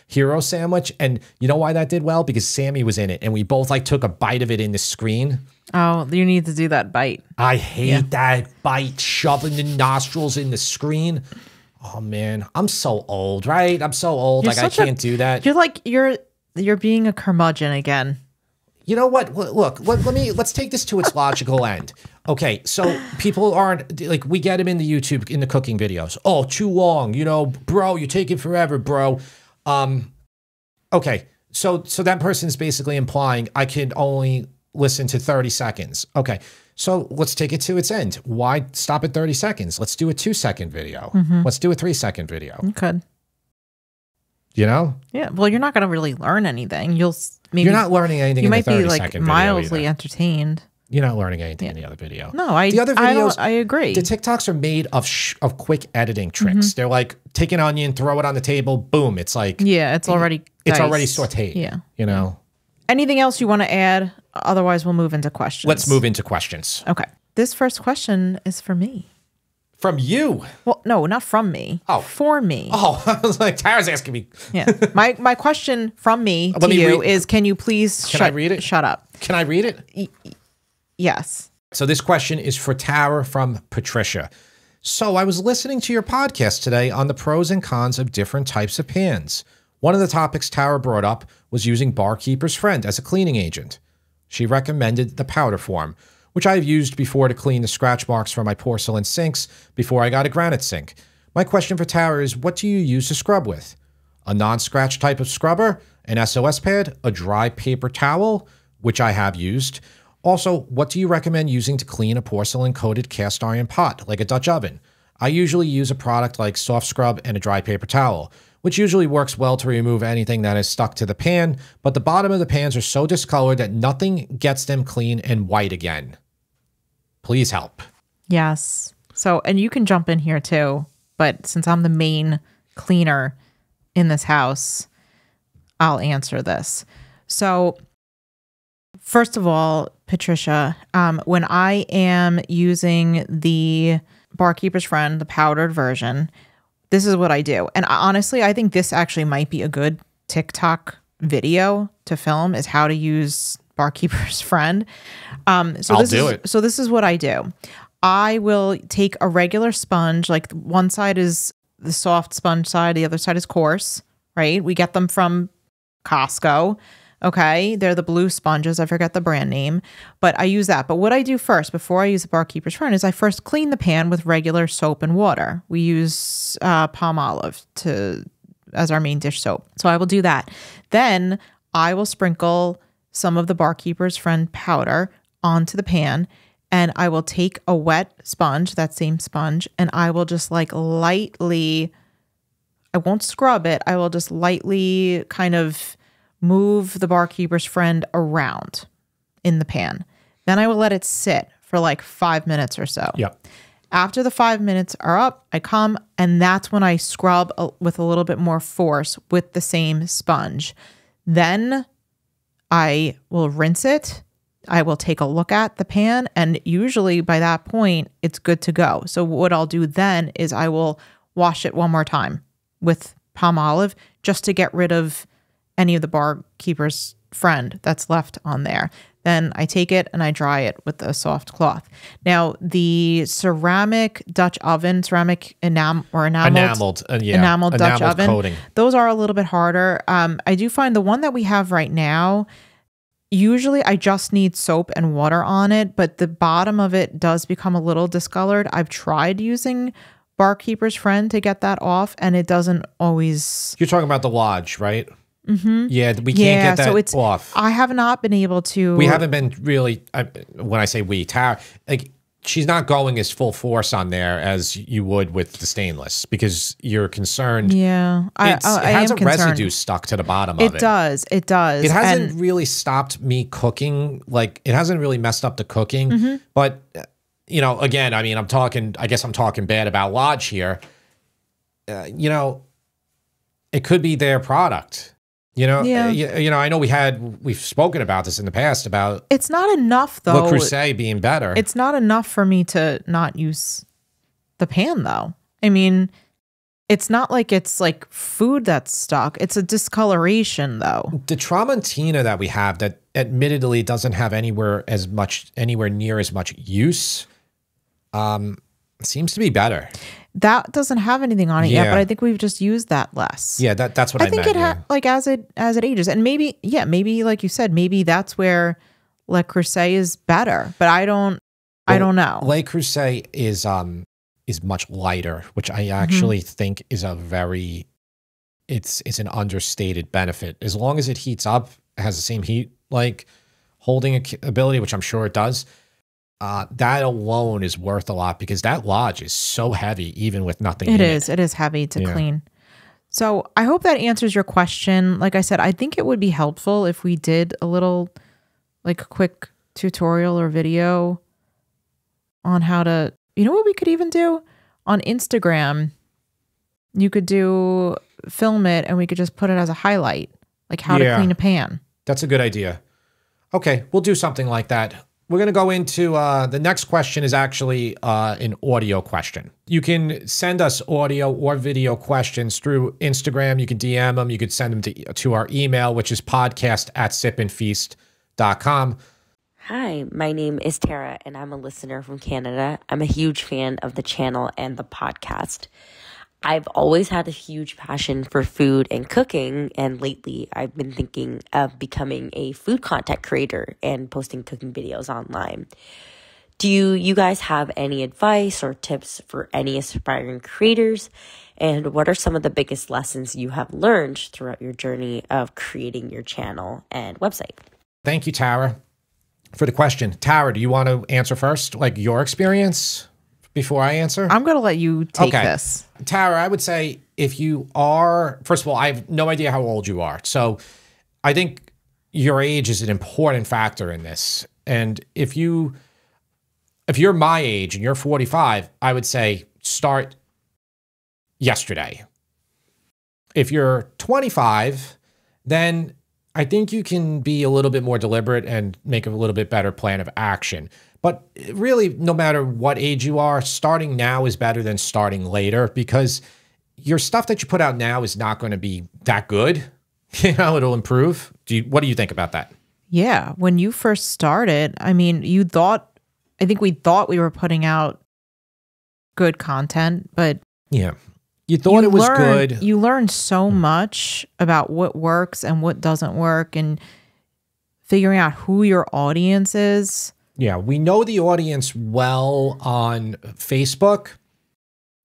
hero sandwich. And you know why that did well? Because Sammy was in it. And we both like took a bite of it in the screen. Oh, you need to do that bite. I hate that bite, shoving the nostrils in the screen. Oh, man. I'm so old, right? I'm so old. Like, I can't do that. You're like, you're being a curmudgeon again. You know what? Look, let's take this to its logical end. Okay, so people aren't, like, we get them in the YouTube, in the cooking videos. Oh, too long. You know, bro, you're taking forever, bro. Okay, so that person's basically implying I can only listen to 30 seconds. Okay, so let's take it to its end. Why stop at 30 seconds? Let's do a 2-second video. Let's do a 3-second video. You could. You know? Yeah. Well, you're not going to really learn anything. You're not learning anything. You in might the 30 be like second mildly video entertained. You're not learning anything in the other video. No, the other videos, I agree. The TikToks are made of quick editing tricks. They're like take an onion, throw it on the table, boom. It's like it's already sautéed. Yeah, you know. Anything else you want to add? Otherwise, we'll move into questions. Let's move into questions. Okay. This first question is for me. From you? Well, no, not from me. Oh, for me. Oh, I was like, Tara's asking me. Yeah. My question from me to you is: can you please I read it? Shut up. Can I read it? Yes. So this question is for Tara from Patricia. So I was listening to your podcast today on the pros and cons of different types of pans. One of the topics Tara brought up was using Barkeeper's Friend as a cleaning agent. She recommended the powder form, which I have used before to clean the scratch marks from my porcelain sinks before I got a granite sink. My question for Tara is, what do you use to scrub with? A non-scratch type of scrubber, an SOS pad, a dry paper towel, which I have used. Also, what do you recommend using to clean a porcelain-coated cast iron pot, like a Dutch oven? I usually use a product like soft scrub and a dry paper towel, which usually works well to remove anything that is stuck to the pan, but the bottom of the pans are so discolored that nothing gets them clean and white again. Please help. Yes. So, and you can jump in here too, but since I'm the main cleaner in this house, I'll answer this. So, first of all, Patricia, when I am using the Barkeeper's Friend, the powdered version, this is what I do. And honestly, I think this actually might be a good TikTok video to film, is how to use Barkeeper's Friend. So this is what I do. I will take a regular sponge, like one side is the soft sponge side, the other side is coarse, right? We get them from Costco. Okay, they're the blue sponges. I forget the brand name, but I use that. But what I do first, before I use the Barkeeper's Friend, is I first clean the pan with regular soap and water. We use palm olive as our main dish soap. So I will do that. Then I will sprinkle some of the Barkeeper's Friend powder onto the pan, and I will take a wet sponge, that same sponge, and I will just like lightly, I won't scrub it. I will just lightly kind of move the Barkeeper's Friend around in the pan. Then I will let it sit for like 5 minutes or so. Yep. After the 5 minutes are up, I come, and that's when I scrub with a little bit more force with the same sponge. Then I will rinse it. I will take a look at the pan, and usually by that point, it's good to go. So what I'll do then is I will wash it one more time with palm olive just to get rid of any of the Barkeeper's Friend that's left on there. Then I take it and I dry it with a soft cloth. Now, the ceramic Dutch oven, ceramic enameled Dutch oven, coating. Those are a little bit harder. I do find the one that we have right now, usually I just need soap and water on it, but the bottom of it does become a little discolored. I've tried using Barkeeper's Friend to get that off, and it doesn't always. You're talking about the Lodge, right? Mm-hmm. Yeah, we can't get that off. I have not been able to. We haven't been really. When I say we, Tara, like she's not going as full force on there as you would with the stainless, because you're concerned. Yeah, it has a residue stuck to the bottom of it. It does. It does. It hasn't really stopped me cooking. Like it hasn't really messed up the cooking. But you know, again, I mean, I guess I'm talking bad about Lodge here. You know, it could be their product. You know, you know, I know we've spoken about this in the past about it's not enough though. Le Creuset being better. It's not enough for me to not use the pan though. I mean, it's not like it's like food that's stuck. It's a discoloration though. The Tramontina that we have that admittedly doesn't have anywhere near as much use, seems to be better. That doesn't have anything on it yet, but I think we've just used that less. Yeah, that's what I think meant. Like as it ages, and maybe like you said, maybe that's where Le Creuset is better. But I don't know. Le Creuset is much lighter, which I actually think is it's an understated benefit. As long as it heats up, it has the same heat like holding ability, which I'm sure it does, that alone is worth a lot because that lodge is so heavy, even with nothing in it. It is heavy to clean. So I hope that answers your question. Like I said, I think it would be helpful if we did a little like quick tutorial or video on how to, you know what we could even do? On Instagram, you could film it and we could just put it as a highlight, like how to clean a pan. That's a good idea. Okay, we'll do something like that. We're going to go into the next question is actually an audio question. You can send us audio or video questions through Instagram. You can DM them. You could send them to our email, which is podcast@sipandfeast.com. Hi, my name is Tara, and I'm a listener from Canada. I'm a huge fan of the channel and the podcast. I've always had a huge passion for food and cooking, and lately I've been thinking of becoming a food content creator and posting cooking videos online. Do you guys have any advice or tips for any aspiring creators? And what are some of the biggest lessons you have learned throughout your journey of creating your channel and website? Thank you, Tara, for the question. Tara, do you want to answer first, like your experience before I answer? I'm going to let you take this. Tara, I would say if you are, first of all, I have no idea how old you are. So I think your age is an important factor in this. And if you're my age and you're 45, I would say start yesterday. If you're 25, then I think you can be a little bit more deliberate and make a little bit better plan of action. But really, no matter what age you are, starting now is better than starting later because your stuff that you put out now is not going to be that good. You know, it'll improve. What do you think about that? Yeah. When you first started, I mean, I think we thought we were putting out good content, but yeah, you thought it was good. You learn so much about what works and what doesn't work and figuring out who your audience is. Yeah, we know the audience well on Facebook.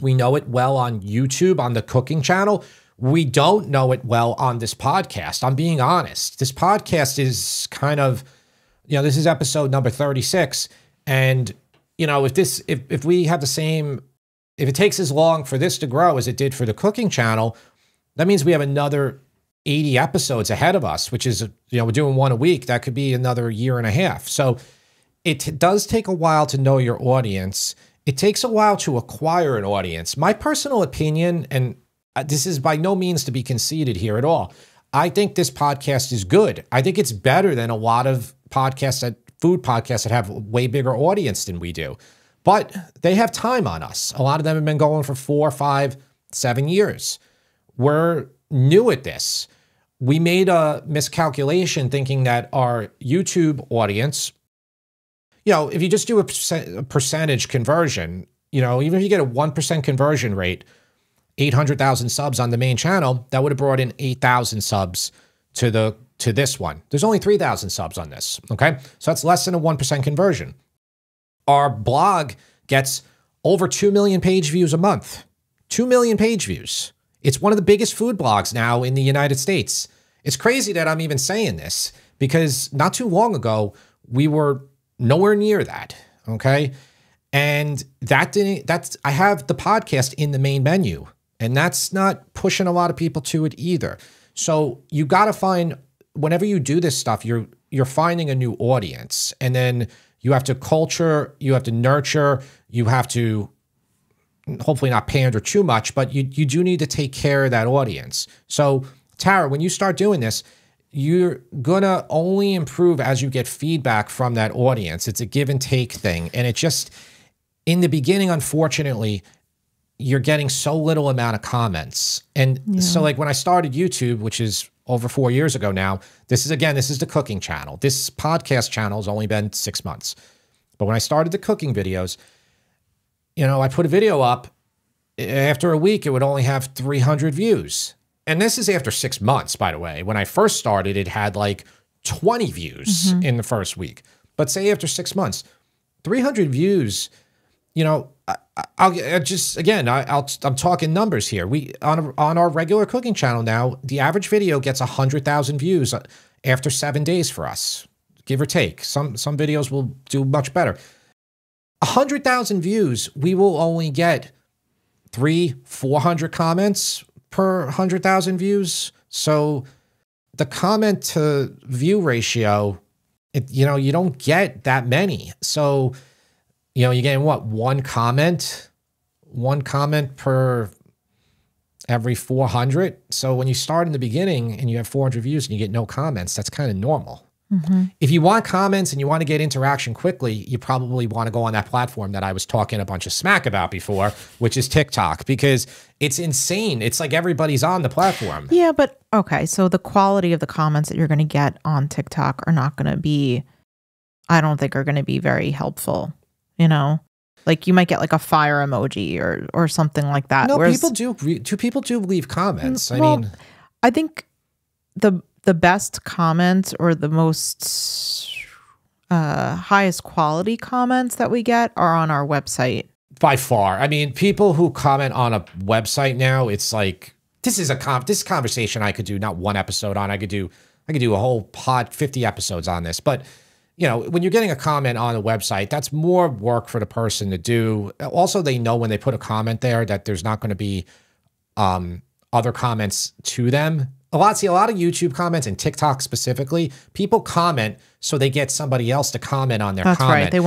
We know it well on YouTube, on the cooking channel. We don't know it well on this podcast. I'm being honest. This podcast is kind of, this is episode number 36. And, if we have the same, if it takes as long for this to grow as it did for the cooking channel, that means we have another 80 episodes ahead of us, which is, we're doing one a week. That could be another year and a half. So it does take a while to know your audience. It takes a while to acquire an audience. My personal opinion, and this is by no means to be conceited here at all, I think this podcast is good. I think it's better than a lot of food podcasts that have a way bigger audience than we do. But they have time on us. A lot of them have been going for 4, 5, 7 years. We're new at this. We made a miscalculation thinking that our YouTube audience, if you just do a percentage conversion, even if you get a 1% conversion rate, 800,000 subs on the main channel, that would have brought in 8,000 subs to this one. There's only 3,000 subs on this, okay? So that's less than a 1% conversion. Our blog gets over 2 million page views a month. 2 million page views. It's one of the biggest food blogs now in the United States. It's crazy that I'm even saying this because not too long ago, we were nowhere near that, okay? And I have the podcast in the main menu, and that's not pushing a lot of people to it either. So you got to find, whenever you do this stuff, you're finding a new audience, and then you have to culture, you have to nurture, you have to hopefully not pander too much, but you do need to take care of that audience. So Tara, when you start doing this, you're gonna only improve as you get feedback from that audience. It's a give and take thing. And it just, in the beginning, unfortunately, you're getting so little amount of comments. And so like when I started YouTube, which is over 4 years ago now, this is the cooking channel. This podcast channel has only been 6 months. But when I started the cooking videos, I put a video up. After a week, it would only have 300 views. And this is after 6 months, by the way. When I first started, it had like 20 views in the first week. But say after 6 months, 300 views, I'm talking numbers here. We on our regular cooking channel now, the average video gets 100,000 views after 7 days for us. give or take. Some videos will do much better. 100,000 views, we will only get 300-400 comments per 100,000 views. So the comment to view ratio, you don't get that many. So, you're getting what, one comment per every 400. So when you start in the beginning and you have 400 views and you get no comments, that's kind of normal. If you want comments and you want to get interaction quickly, you probably want to go on that platform that I was talking a bunch of smack about before, which is TikTok, because it's insane. It's like everybody's on the platform. Yeah, but okay. So the quality of the comments that you're going to get on TikTok are not going to be, I don't think are going to be very helpful. Like you might get like a fire emoji or something like that. No, people do leave comments. I think the best comments or the most highest quality comments that we get are on our website. By far. People who comment on a website now, it's like, this conversation I could do not one episode on. I could do a whole 50 episodes on this. But, when you're getting a comment on a website, that's more work for the person to do. Also, they know when they put a comment there that there's not going to be other comments to them. A lot of YouTube comments and TikTok specifically, people comment so they get somebody else to comment on their comment. That's right. They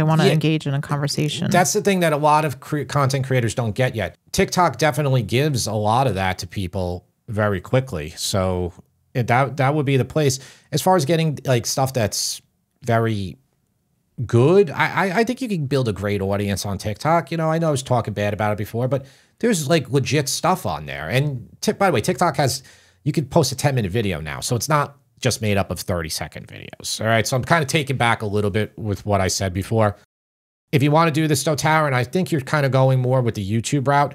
want to engage in a conversation. That's the thing that a lot of content creators don't get yet. TikTok definitely gives a lot of that to people very quickly. So that would be the place. As far as getting like stuff that's very good, I think you can build a great audience on TikTok. I know I was talking bad about it before, but there's like legit stuff on there. And by the way, TikTok you could post a 10-minute video now. So it's not just made up of 30-second videos. All right. So I'm kind of taking back a little bit with what I said before. If you want to do this though, Tara, and I think you're kind of going more with the YouTube route,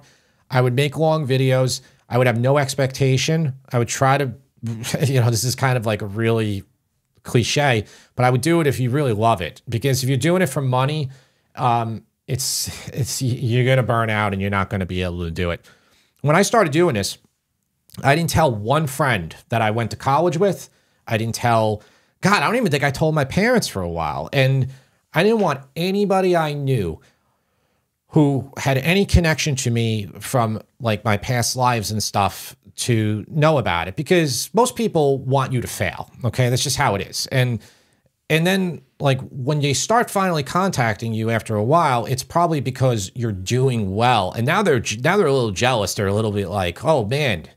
I would make long videos. I would have no expectation. I would try to, this is kind of like a really cliche, but I would do it if you really love it. Because if you're doing it for money, you're going to burn out and you're not going to be able to do it. When I started doing this, I didn't tell one friend that I went to college with. I don't even think I told my parents for a while. And I didn't want anybody I knew who had any connection to me from like my past lives and stuff to know about it, because most people want you to fail. Okay. That's just how it is. And then like when they start finally contacting you after a while, it's probably because you're doing well. And now they're a little jealous. They're a little bit like, oh man,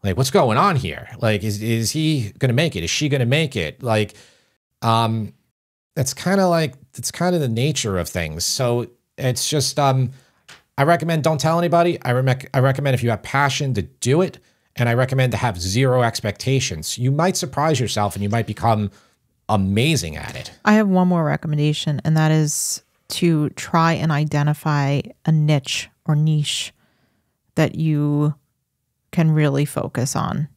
like what's going on here? Like, is he going to make it? Is she going to make it? Like, it's kind of the nature of things. So it's just, I recommend don't tell anybody. I recommend if you have passion to do it. And I recommend to have zero expectations. You might surprise yourself and you might become amazing at it. I have one more recommendation, and that is to try and identify a niche or niche that you can really focus on.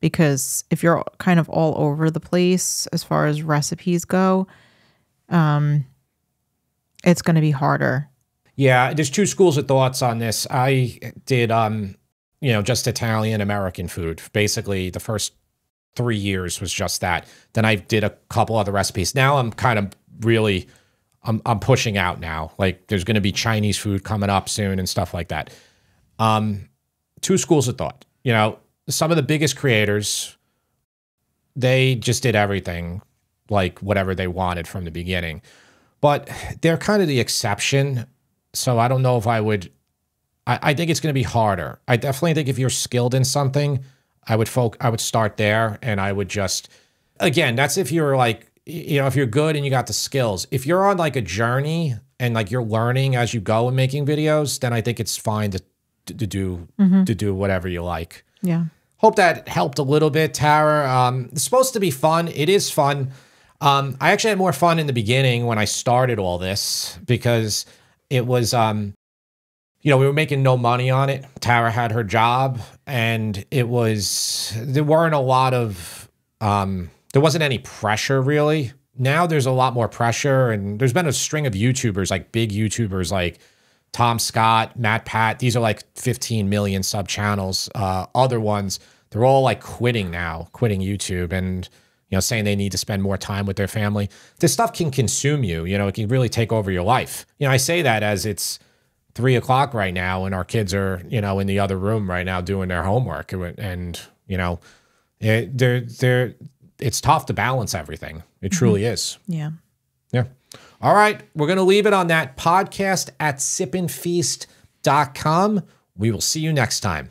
Because if you're kind of all over the place as far as recipes go, it's going to be harder. Yeah, there's two schools of thoughts on this. I did, just Italian American food. Basically, the first 3 years was just that. Then I did a couple other recipes. Now I'm kind of really, I'm pushing out now. Like there's going to be Chinese food coming up soon and stuff like that. Two schools of thought. Some of the biggest creators, they just did everything like whatever they wanted from the beginning. But they're kind of the exception. So I don't know if I would, I think it's going to be harder. I definitely think if you're skilled in something, I would start there, and I would just, again, that's if you're like, if you're good and you got the skills. If you're on like a journey and like you're learning as you go and making videos, then I think it's fine to do whatever you like. Yeah. Hope that helped a little bit, Tara. It's supposed to be fun. It is fun. I actually had more fun in the beginning when I started all this, because it was, we were making no money on it. Tara had her job, and there weren't a lot of, there wasn't any pressure really. Now there's a lot more pressure, and there's been a string of YouTubers, like big YouTubers like Tom Scott, Matt Pat. These are like 15 million sub channels. Other ones, they're all like quitting YouTube. And saying they need to spend more time with their family. This stuff can consume you. It can really take over your life. I say that as it's 3 o'clock right now and our kids are, in the other room right now doing their homework. And, it's tough to balance everything. It truly is. Yeah. Yeah. All right. We're going to leave it on that. Podcast at sipandfeast.com. We will see you next time.